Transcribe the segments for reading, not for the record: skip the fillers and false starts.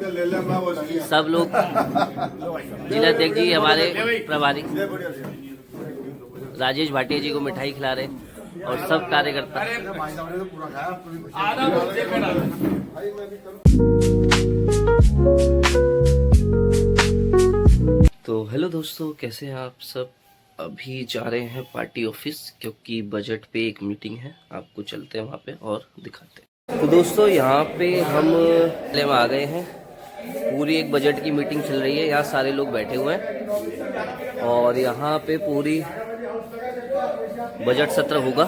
सब लोग जिला अध्यक्ष जी हमारे प्रभारी राजेश भाटिया जी को मिठाई खिला रहे और सब कार्यकर्ता। तो हेलो दोस्तों, कैसे हैं आप सब। अभी जा रहे हैं पार्टी ऑफिस क्योंकि बजट पे एक मीटिंग है। आपको चलते हैं वहाँ पे और दिखाते हैं। तो दोस्तों यहाँ पे हम में आ गए हैं। पूरी एक बजट की मीटिंग चल रही है। यहाँ सारे लोग बैठे हुए हैं और यहाँ पे पूरी बजट सत्र होगा।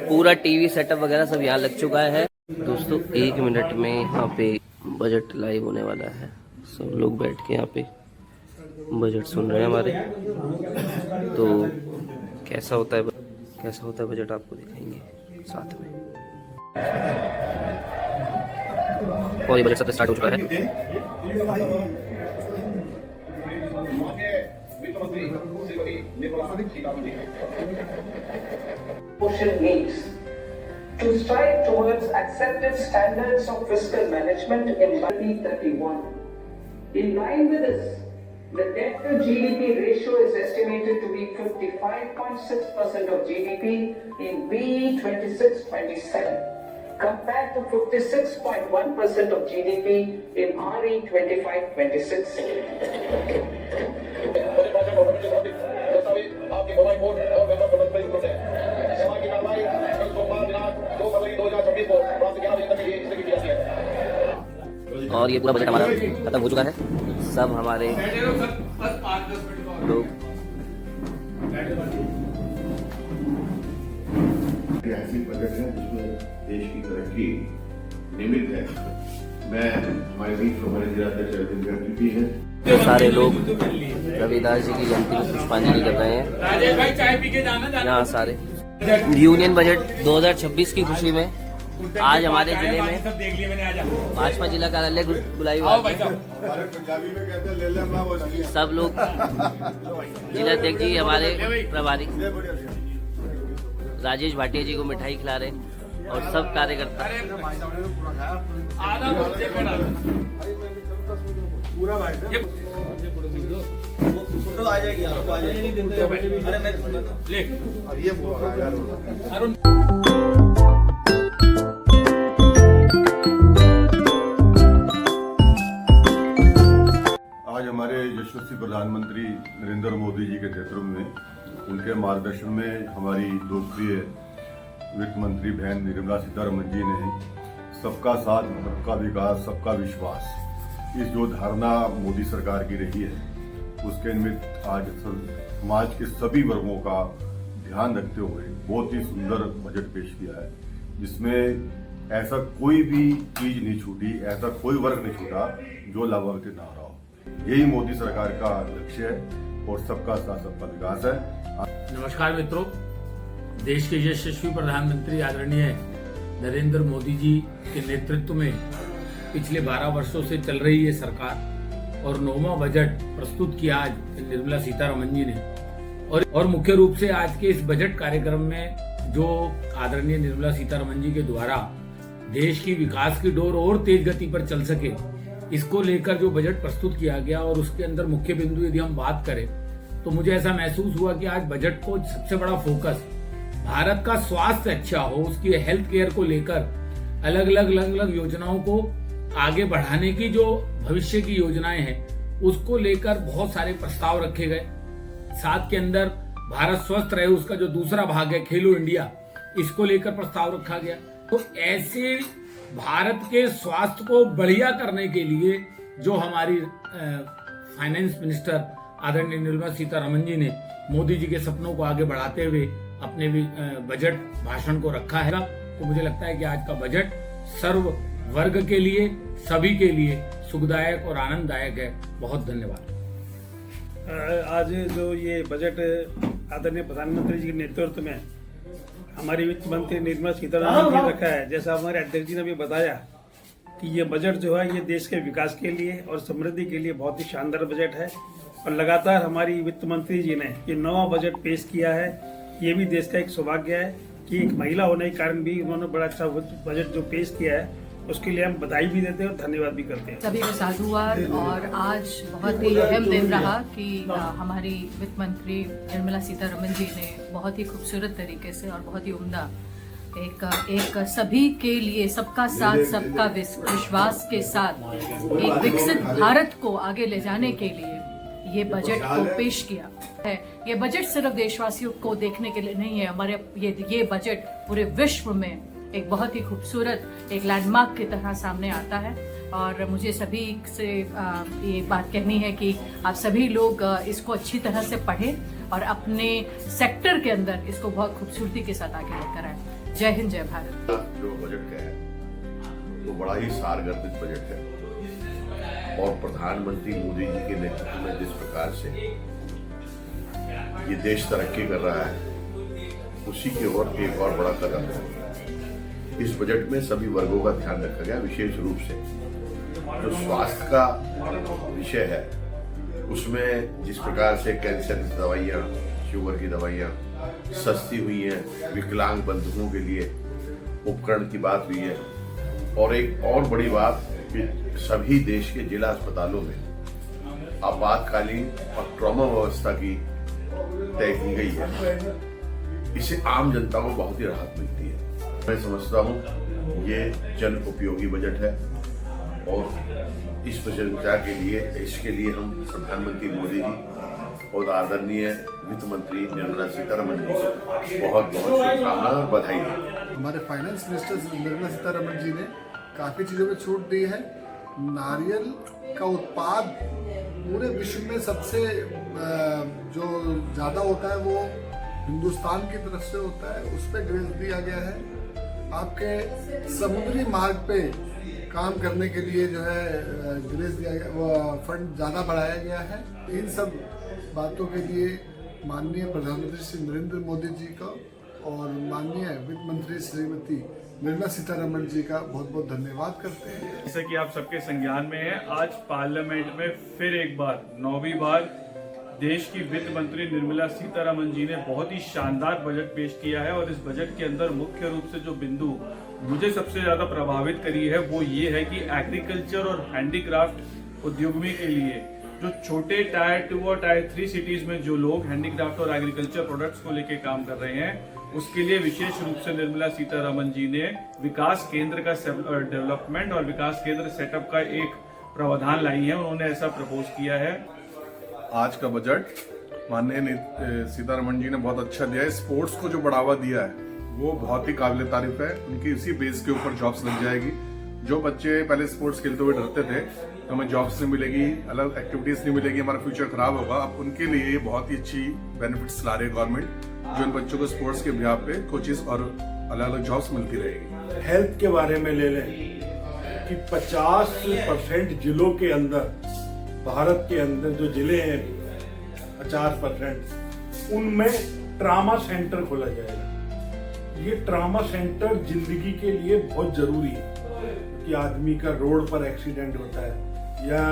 पूरा टीवी सेटअप वगैरह सब यहाँ लग चुका है। दोस्तों 1 मिनट में यहाँ पे बजट लाइव होने वाला है। सब लोग बैठ के यहाँ पे बजट सुन रहे हैं हमारे। तो कैसा होता है बजट आपको दिखाएंगे साथ में। और ये बजट सत्र स्टार्ट हो चुका है। Needs to strive towards accepted standards of fiscal management in 2031. In line with this, the debt to GDP ratio is estimated to be 55.6% of GDP in BE 26-27, compared to 56.1% of GDP in RE 25-26. और ये पूरा budget हमारा खत्म हो चुका है। सब हमारे लोग ऐसी बजट है जिसमें देश की तरक्की निमित्त है। मैं हमारे बीच हमारे जिला अध्यक्ष अरविंद गहलोत भी हैं। सारे लोग रविदास जी की जयंती में पुष्पांजलि कर रहे हैं। यहाँ सारे यूनियन बजट 2026 की खुशी में आज हमारे जिले में भाजपा जिला कार्यालय बुलाई हुआ है। सब लोग जिला अध्यक्ष जी हमारे प्रभारी राजेश भाटिया जी को मिठाई खिला रहे और सब कार्यकर्ता। आज हमारे यशस्वी प्रधानमंत्री नरेंद्र मोदी जी के नेतृत्व में, उनके मार्गदर्शन में हमारी लोकप्रिय वित्त मंत्री बहन निर्मला सीतारमण जी ने सबका साथ, सबका विकास, सबका विश्वास, इस जो धारणा मोदी सरकार की रही है, उसके निमित्त आज समाज के सभी वर्गों का ध्यान रखते हुए बहुत ही सुंदर बजट पेश किया है, जिसमें ऐसा कोई भी चीज नहीं छूटी, ऐसा कोई वर्ग नहीं छूटा जो लाभान्वित ना हो रहा हो। यही मोदी सरकार का लक्ष्य है और सबका साथ, सबका विकास है। नमस्कार मित्रों, देश के यशस्वी प्रधानमंत्री आदरणीय नरेंद्र मोदी जी के नेतृत्व में पिछले 12 वर्षों से चल रही है सरकार और 9वां बजट प्रस्तुत किया आज निर्मला सीतारमण जी ने। और मुख्य रूप से आज के इस बजट कार्यक्रम में जो आदरणीय निर्मला सीतारमण जी के द्वारा देश की विकास की डोर और तेज गति पर चल सके, इसको लेकर जो बजट प्रस्तुत किया गया और उसके अंदर मुख्य बिंदु यदि हम बात करें तो मुझे ऐसा महसूस हुआ कि आज बजट को सबसे बड़ा फोकस भारत का स्वास्थ्य अच्छा हो, उसकी हेल्थ केयर को लेकर अलग अलग योजनाओं को आगे बढ़ाने की जो भविष्य की योजनाएं हैं उसको लेकर बहुत सारे प्रस्ताव रखे गए। साथ के अंदर भारत स्वस्थ रहे उसका जो दूसरा भाग है खेलो इंडिया, इसको लेकर प्रस्ताव रखा गया। तो ऐसे भारत के स्वास्थ्य को बढ़िया करने के लिए जो हमारी फाइनेंस मिनिस्टर आदरणीय निर्मला सीतारमण जी ने मोदी जी के सपनों को आगे बढ़ाते हुए अपने बजट भाषण को रखा है, तो मुझे लगता है कि आज का बजट सर्व वर्ग के लिए, सभी के लिए सुखदायक और आनंददायक है। बहुत धन्यवाद। आज जो ये बजट आदरणीय प्रधानमंत्री जी के नेतृत्व में हमारी वित्त मंत्री निर्मला सीतारमण जी ने रखा है, जैसा हमारे अध्यक्ष जी ने भी बताया कि ये बजट जो है ये देश के विकास के लिए और समृद्धि के लिए बहुत ही शानदार बजट है। और लगातार हमारी वित्त मंत्री जी ने ये 9वां बजट पेश किया है। ये भी देश का एक सौभाग्य है कि एक महिला होने के कारण भी उन्होंने बड़ा अच्छा बजट जो पेश किया है उसके लिए हम बधाई भी देते हैं और धन्यवाद भी करते हैं। सभी को साधुवाद। और आज बहुत ही अहम दिन रहा कि हमारी वित्त मंत्री निर्मला सीतारमन जी ने बहुत ही खूबसूरत तरीके से और बहुत ही उम्दा एक सभी के लिए सबका साथ सबका विश्वास के साथ एक विकसित भारत को आगे ले जाने के लिए ये बजट को पेश किया है। ये बजट सिर्फ देशवासियों को देखने के लिए नहीं है, हमारे ये बजट पूरे विश्व में एक बहुत ही खूबसूरत एक लैंडमार्क की तरह सामने आता है। और मुझे सभी से ये बात कहनी है कि आप सभी लोग इसको अच्छी तरह से पढ़ें और अपने सेक्टर के अंदर इसको बहुत खूबसूरती के साथ आगे लेकर आए। जय हिंद, जय भारत। जो बजट का है वो बड़ा ही सारगर्भित बजट है और प्रधानमंत्री मोदी जी के नेतृत्व में जिस प्रकार से ये देश तरक्की कर रहा है उसी की ओर एक और बड़ा कदम है। इस बजट में सभी वर्गों का ध्यान रखा गया, विशेष रूप से जो स्वास्थ्य का विषय है उसमें जिस प्रकार से कैंसर की दवाइयाँ, शुगर की दवाइयाँ सस्ती हुई हैं, विकलांग बंधुओं के लिए उपकरण की बात हुई है। और एक और बड़ी बात कि सभी देश के जिला अस्पतालों में आपातकालीन और ट्रॉमा व्यवस्था की तय की गई है। इससे आम जनता को बहुत ही राहत मिलती है। मैं समझता हूँ ये जन उपयोगी बजट है और इस प्रशंसा के लिए इसके लिए हम प्रधानमंत्री मोदी जी और आदरणीय वित्त मंत्री निर्मला सीतारमन जी को बहुत बहुत शुभकामनाएं और बधाई दें। हमारे फाइनेंस मिनिस्टर निर्मला सीतारमन जी ने काफ़ी चीज़ों में छूट दी है। नारियल का उत्पाद पूरे विश्व में सबसे जो ज़्यादा होता है वो हिंदुस्तान की तरफ से होता है, उस पर ग्रेस दिया गया है। आपके समुद्री मार्ग पे काम करने के लिए जो है ग्रेस दिया गया, वो फंड ज़्यादा बढ़ाया गया है। इन सब बातों के लिए माननीय प्रधानमंत्री श्री नरेंद्र मोदी जी का और माननीय वित्त मंत्री श्रीमती निर्मला सीतारमण जी का बहुत बहुत धन्यवाद करते हैं। जैसा कि आप सबके संज्ञान में है, आज पार्लियामेंट में फिर एक बार 9वीं बार देश की वित्त मंत्री निर्मला सीतारमन जी ने बहुत ही शानदार बजट पेश किया है। और इस बजट के अंदर मुख्य रूप से जो बिंदु मुझे सबसे ज्यादा प्रभावित करी है वो ये है कि एग्रीकल्चर और हैंडीक्राफ्ट उद्योगों के लिए जो छोटे टायर 2 और टायर 3 सिटीज में जो लोग हैंडीक्राफ्ट और एग्रीकल्चर प्रोडक्ट्स को लेके काम कर रहे हैं उसके लिए विशेष रूप से निर्मला सीतारमन जी ने विकास केंद्र का डेवलपमेंट और विकास केंद्र सेटअप का एक प्रावधान लाई है। उन्होंने ऐसा प्रपोज किया है। आज का बजट माननीय सीतारमण जी ने बहुत अच्छा दिया है। स्पोर्ट्स को जो बढ़ावा दिया है वो बहुत ही काबिल तारीफ है। उनकी इसी बेस के ऊपर जॉब्स लग जाएगी। जो बच्चे पहले स्पोर्ट्स खेलते हुए डरते थे तो हमें जॉब्स नहीं मिलेगी, अलग एक्टिविटीज नहीं मिलेगी, हमारा फ्यूचर खराब होगा, अब उनके लिए ये बहुत ही अच्छी बेनिफिट्स ला रही है गवर्नमेंट, जो इन बच्चों को स्पोर्ट्स के बिहार पे कोचेस और अलग अलग जॉब्स मिलती रहेगी। हेल्थ के बारे में ले लें कि 50% जिलों के अंदर, भारत के अंदर जो जिले हैं 50%, उनमें ट्रामा सेंटर खोला जाएगा। ये ट्रामा सेंटर जिंदगी के लिए बहुत जरूरी है कि आदमी का रोड पर एक्सीडेंट होता है या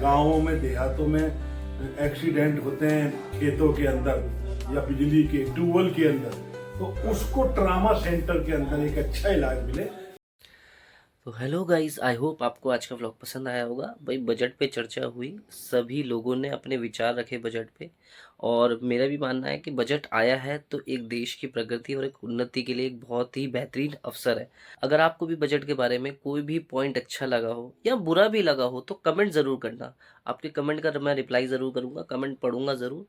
गांवों में देहातों में एक्सीडेंट होते हैं खेतों के अंदर या बिजली के ट्यूबवेल के अंदर, तो उसको ट्रामा सेंटर के अंदर एक अच्छा इलाज मिले। तो हेलो गाइस, आई होप आपको आज का व्लॉग पसंद आया होगा। भाई बजट पे चर्चा हुई, सभी लोगों ने अपने विचार रखे बजट पे, और मेरा भी मानना है कि बजट आया है तो एक देश की प्रगति और एक उन्नति के लिए एक बहुत ही बेहतरीन अवसर है। अगर आपको भी बजट के बारे में कोई भी पॉइंट अच्छा लगा हो या बुरा भी लगा हो तो कमेंट ज़रूर करना। आपके कमेंट का मैं रिप्लाई ज़रूर करूँगा, कमेंट पढ़ूंगा ज़रूर।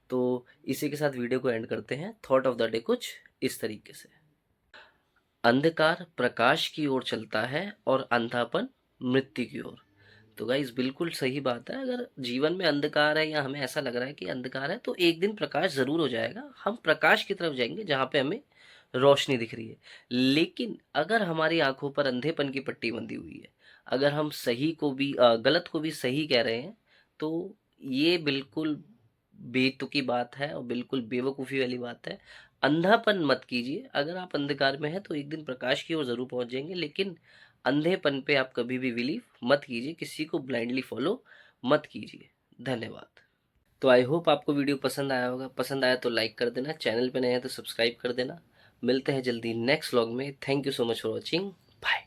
तो इसी के साथ वीडियो को एंड करते हैं। थॉट ऑफ द डे कुछ इस तरीके से, अंधकार प्रकाश की ओर चलता है और अंधापन मृत्यु की ओर। तो गाइस बिल्कुल सही बात है। अगर जीवन में अंधकार है या हमें ऐसा लग रहा है कि अंधकार है, तो एक दिन प्रकाश ज़रूर हो जाएगा। हम प्रकाश की तरफ जाएंगे जहाँ पे हमें रोशनी दिख रही है। लेकिन अगर हमारी आंखों पर अंधेपन की पट्टी बंधी हुई है, अगर हम सही को भी गलत को भी सही कह रहे हैं, तो ये बिल्कुल बेतुकी बात है और बिल्कुल बेवकूफ़ी वाली बात है। अंधापन मत कीजिए। अगर आप अंधकार में हैं तो एक दिन प्रकाश की ओर ज़रूर पहुंच जाएंगे, लेकिन अंधेपन पे आप कभी भी बिलीव मत कीजिए, किसी को ब्लाइंडली फॉलो मत कीजिए। धन्यवाद। तो आई होप आपको वीडियो पसंद आया होगा। पसंद आया तो लाइक कर देना, चैनल पे नए हैं तो सब्सक्राइब कर देना। मिलते हैं जल्दी नेक्स्ट व्लॉग में। Thank you so much for watching. Bye.